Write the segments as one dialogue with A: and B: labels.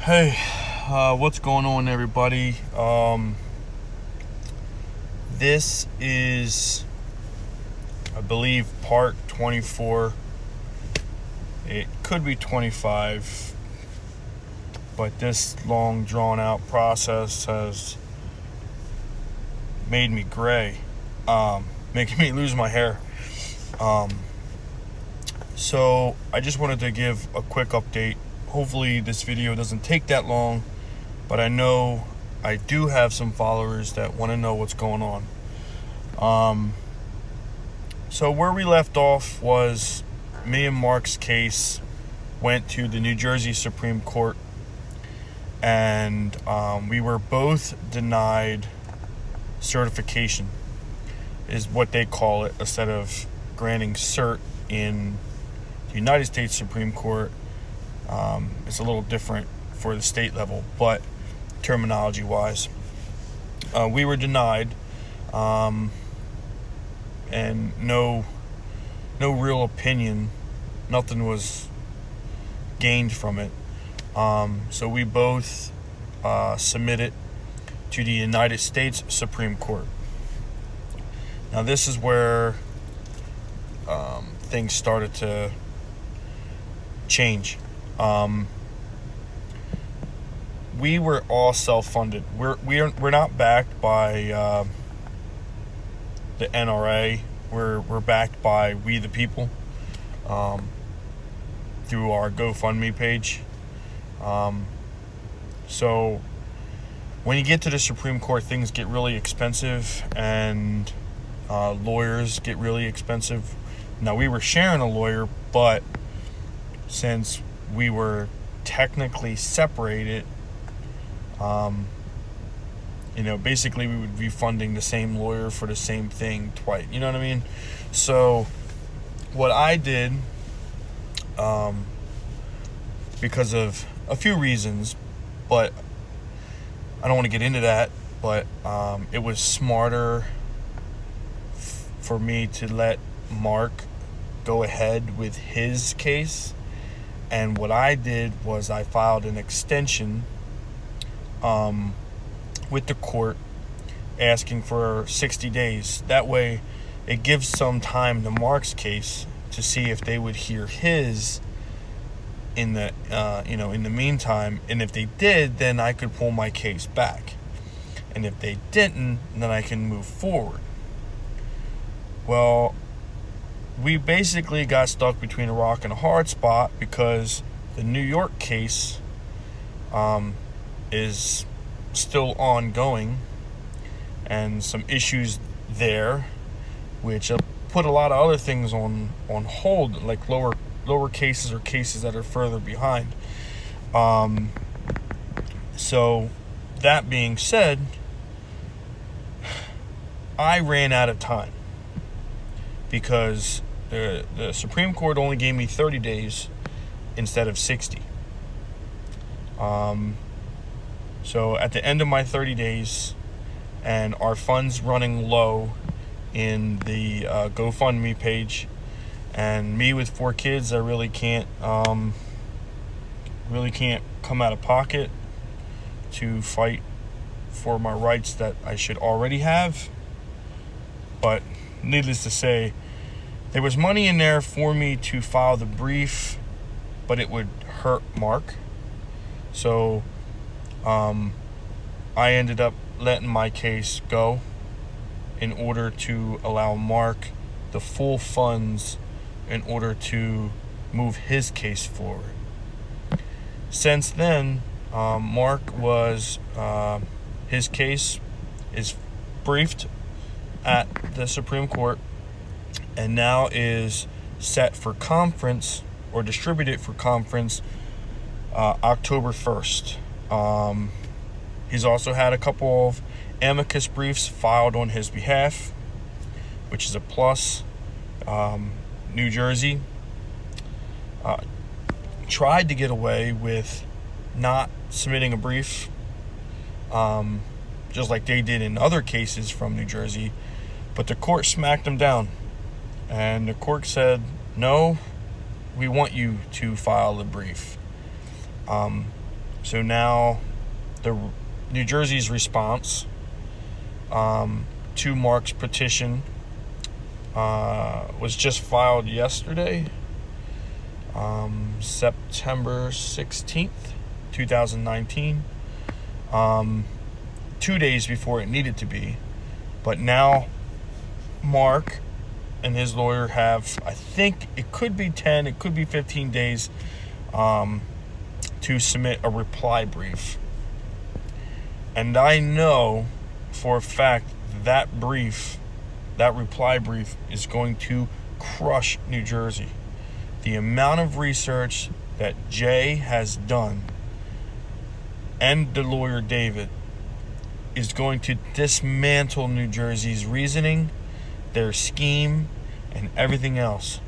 A: Hey, what's going on, everybody? This is, I believe, part 24. It could be 25, but this long, drawn-out process has made me gray, making me lose my hair. So I just wanted to give a quick update. Hopefully this video doesn't take that long, but I know I do have some followers that want to know what's going on. So where we left off was me and Mark's case went to the New Jersey Supreme Court, and we were both denied certification, is what they call it, instead of granting cert in the United States Supreme Court. It's a little different for the state level, but terminology wise, we were denied, and no real opinion, nothing was gained from it. So we both submitted to the United States Supreme Court. Now this is where things started to change. We were all self-funded. We're not backed by the NRA. We're backed by We the People, through our GoFundMe page. So when you get to the Supreme Court, things get really expensive, and lawyers get really expensive. Now, we were sharing a lawyer, but since we were technically separated, basically we would be funding the same lawyer for the same thing twice. You know what I mean? So what I did, because of a few reasons, but I don't want to get into that, but it was smarter for me to let Mark go ahead with his case. And what I did was I filed an extension with the court asking for 60 days. That way it gives some time to Mark's case to see if they would hear his in the meantime. And if they did, then I could pull my case back. And if they didn't, then I can move forward. Well, we basically got stuck between a rock and a hard spot because the New York case is still ongoing, and some issues there, which put a lot of other things on hold, like lower cases or cases that are further behind. So that being said, I ran out of time because the Supreme Court only gave me 30 days instead of 60. So at the end of my 30 days, and our funds running low in the GoFundMe page, and me with 4 kids, I really can't come out of pocket to fight for my rights that I should already have. But needless to say, there was money in there for me to file the brief, but it would hurt Mark. So I ended up letting my case go in order to allow Mark the full funds in order to move his case forward. Since then, Mark was his case is briefed at the Supreme Court, and now is set for conference, or distributed for conference, October 1st. He's also had a couple of amicus briefs filed on his behalf, which is a plus. New Jersey tried to get away with not submitting a brief, just like they did in other cases from New Jersey, but the court smacked them down. And the court said, no, we want you to file a brief. So now the New Jersey's response to Mark's petition was just filed yesterday, September 16th, 2019, 2 days before it needed to be. But now Mark and his lawyer have, I think it could be 10, it could be 15 days to submit a reply brief. And I know for a fact that reply brief is going to crush New Jersey. The amount of research that Jay has done and the lawyer David is going to dismantle New Jersey's reasoning, their scheme, and everything else.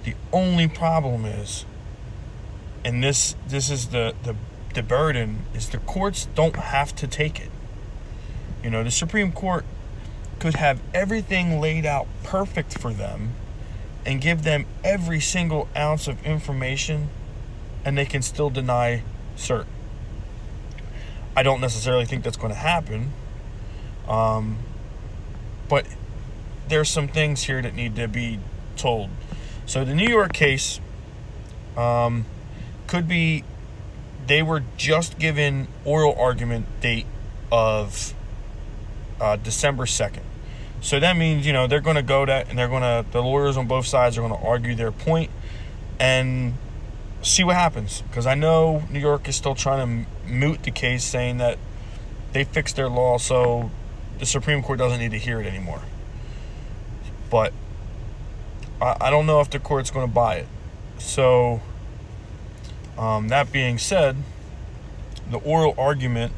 A: The only problem is, and this is the burden, is the courts don't have to take it. You know, the Supreme Court could have everything laid out perfect for them and give them every single ounce of information, and they can still deny cert. I don't necessarily think that's going to happen, but there's some things here that need to be told. So the New York case could be, they were just given oral argument date of December 2nd. So that means, you know, they're going to go that, and the lawyers on both sides are going to argue their point and see what happens. Because I know New York is still trying to moot the case, saying that they fixed their law, so the Supreme Court doesn't need to hear it anymore. But I don't know if the court's going to buy it. So that being said, the oral argument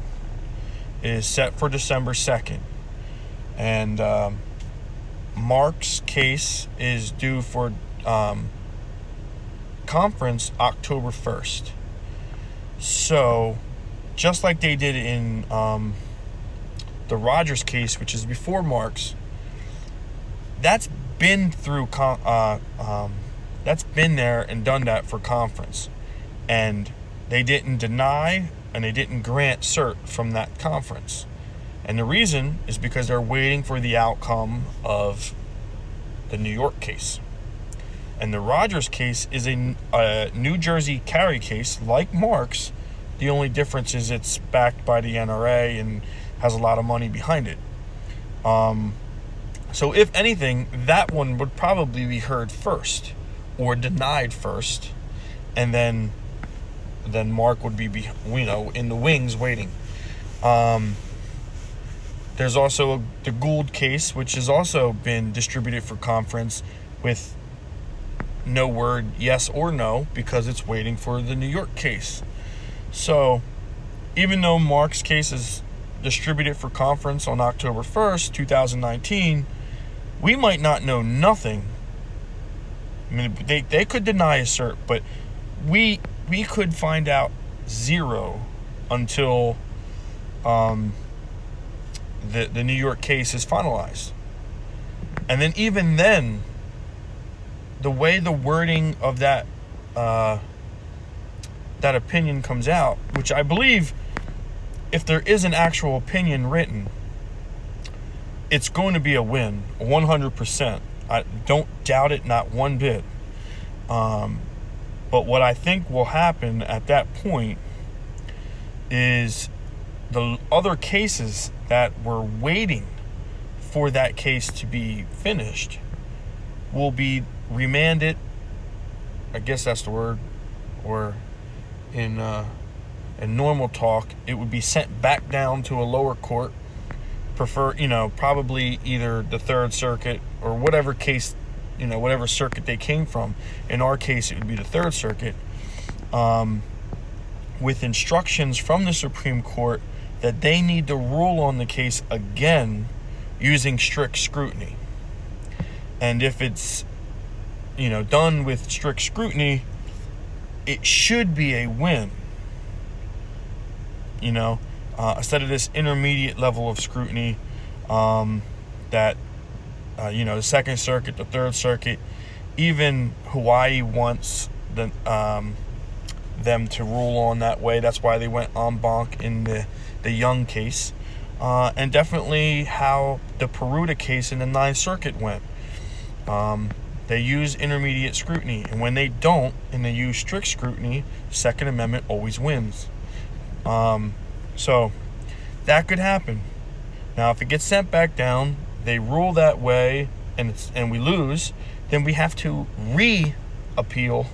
A: is set for December 2nd. And Mark's case is due for conference October 1st. So, just like they did in the Rogers case, which is before Mark's, that's been through that's been there and done that for conference, and they didn't deny and they didn't grant cert from that conference. And the reason is because they're waiting for the outcome of the New York case. And the Rogers case is a New Jersey carry case like Mark's. The only difference is it's backed by the NRA and has a lot of money behind it. So if anything, that one would probably be heard first or denied first. And then Mark would be in the wings waiting. There's also the Gould case, which has also been distributed for conference with no word yes or no, because it's waiting for the New York case. So even though Mark's case is distributed for conference on October 1st, 2019, we might not know nothing. I mean, they could deny a cert, but we could find out zero until the New York case is finalized. And then even then, the way the wording of that opinion comes out, which I believe, if there is an actual opinion written, it's going to be a win, 100%. I don't doubt it, not one bit. But what I think will happen at that point is the other cases that were waiting for that case to be finished will be remanded, I guess that's the word, or in normal talk, it would be sent back down to a lower court, probably either the Third Circuit or whatever case, whatever circuit they came from. In our case, it would be the Third Circuit, with instructions from the Supreme Court that they need to rule on the case again using strict scrutiny. And if it's, done with strict scrutiny, it should be a win. Instead of this intermediate level of scrutiny that, the Second Circuit, the Third Circuit, even Hawaii wants them to rule on that way. That's why they went en banc in the Young case. And definitely how the Peruta case in the Ninth Circuit went. They use intermediate scrutiny, and when they don't, and they use strict scrutiny, Second Amendment always wins. So that could happen. Now, if it gets sent back down, they rule that way, and we lose, then we have to re-appeal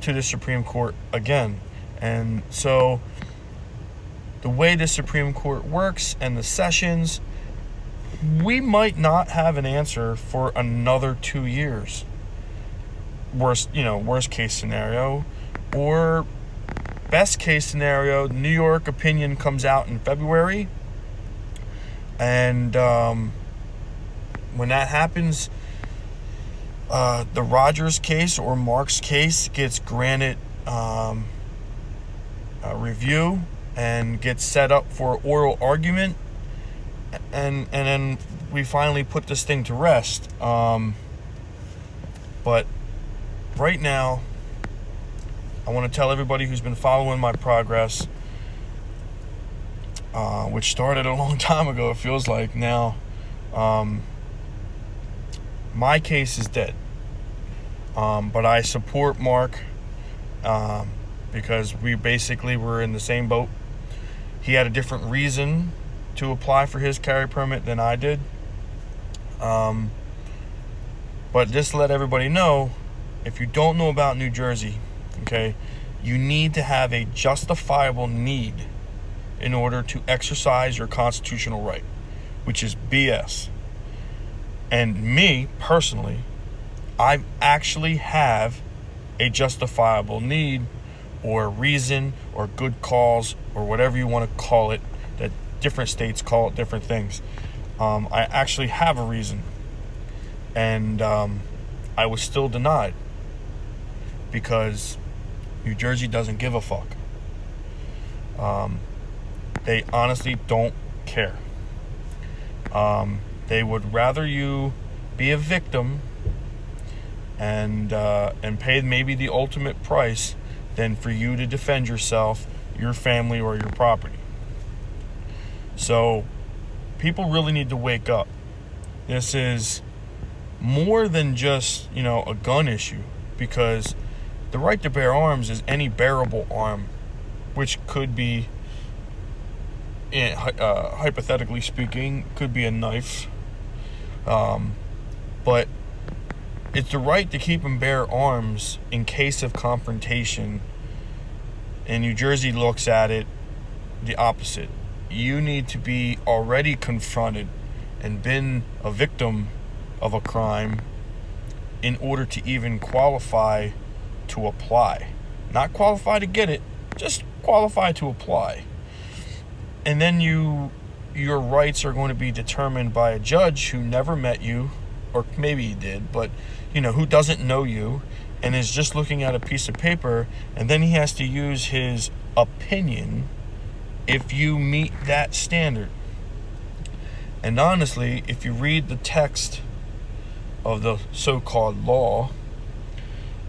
A: to the Supreme Court again. And so the way the Supreme Court works and the sessions, we might not have an answer for another 2 years. Worst case scenario. Or best case scenario, the New York opinion comes out in February. And when that happens, the Rogers case or Mark's case gets granted a review and gets set up for oral argument. And then we finally put this thing to rest. But right now, I want to tell everybody who's been following my progress, which started a long time ago, it feels like now, my case is dead. But I support Mark because we basically were in the same boat. He had a different reason to apply for his carry permit than I did. But just to let everybody know, if you don't know about New Jersey, okay, you need to have a justifiable need in order to exercise your constitutional right, which is BS. And me, personally, I actually have a justifiable need or reason or good cause or whatever you want to call it, that different states call it different things. I actually have a reason. And I was still denied because New Jersey doesn't give a fuck. They honestly don't care. They would rather you be a victim and pay maybe the ultimate price than for you to defend yourself, your family, or your property. So people really need to wake up. This is more than just, a gun issue, because the right to bear arms is any bearable arm, which could be, hypothetically speaking, could be a knife. But it's the right to keep and bear arms in case of confrontation. And New Jersey looks at it the opposite. You need to be already confronted and been a victim of a crime in order to even qualify to apply. Not qualify to get it, just qualify to apply. And then your rights are going to be determined by a judge who never met you, or maybe he did, but who doesn't know you and is just looking at a piece of paper, and then he has to use his opinion if you meet that standard. And honestly, if you read the text of the so-called law,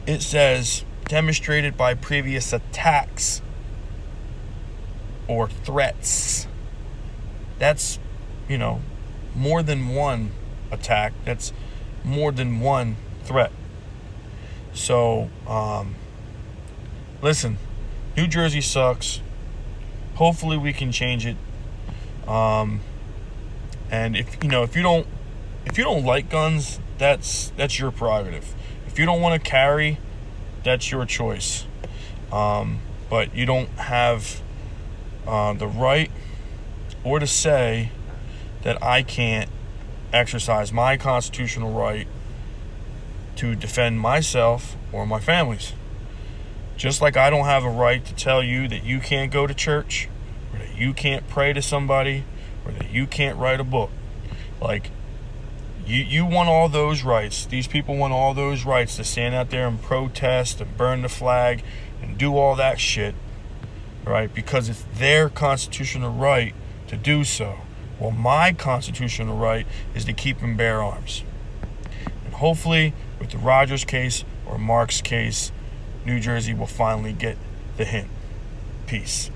A: it says demonstrated by previous attacks or threats. That's, more than one attack. That's more than one threat. So, listen, New Jersey sucks. Hopefully we can change it. And if you don't like guns, that's your prerogative. If you don't want to carry, that's your choice. But you don't have the right or to say that I can't exercise my constitutional right to defend myself or my families. Just like I don't have a right to tell you that you can't go to church, or that you can't pray to somebody, or that you can't write a book. Like, you want all those rights. These people want all those rights to stand out there and protest and burn the flag and do all that shit, right? Because it's their constitutional right to do so. Well, my constitutional right is to keep and bear arms. And hopefully, with the Rogers case or Mark's case, New Jersey will finally get the hint. Peace.